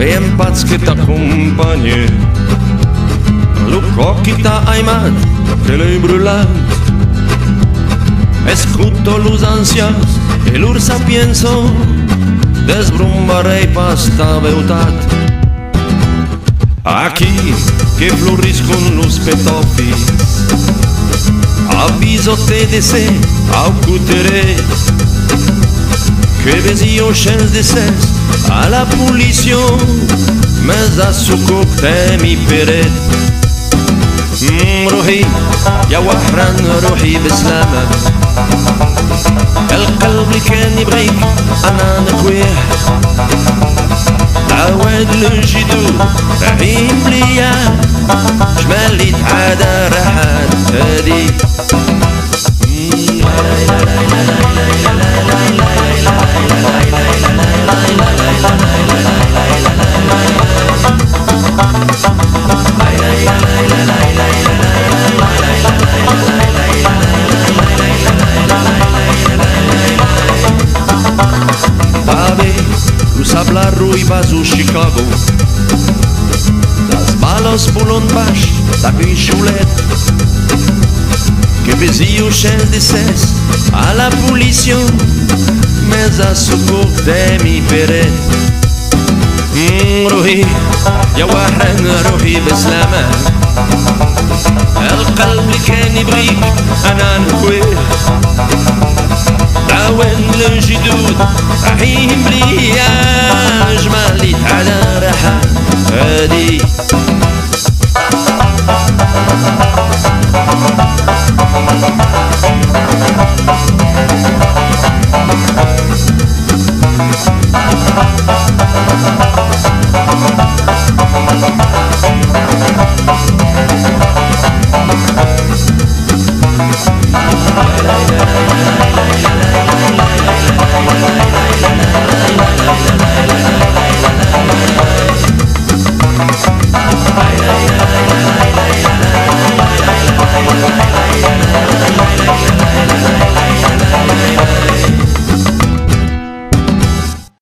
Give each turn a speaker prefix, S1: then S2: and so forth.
S1: Veiem pats che t'accompagner. Le corps qui t'a aimat, te l'ai brûlat. Escuto los ansias e lur sapienzo, desbrumbarei pasta beutat. Aquí que floriscon los petofi, aviso te de se au cutere, que vezio chens de ses à la pollution, mais à ce côté mi peret. روحي يا وحران روحي بسلامة، القلب اللي كان يبغيك أنا نكويه، تعاود للجدود فهيم ليا جمال اللي تعادى راحات هادي. Hablar ruivas o Chicago, das balas pulam baixo da bichulete, que vezio chens de ses à la pollution, mais à socorro de mi peret. روحي يا وحران روحي بسلامة، القلب اللي كان يبغيك أنا نكويه، تعاون للجدود رحيم ليا جمال اللي تعالى راحة هادي.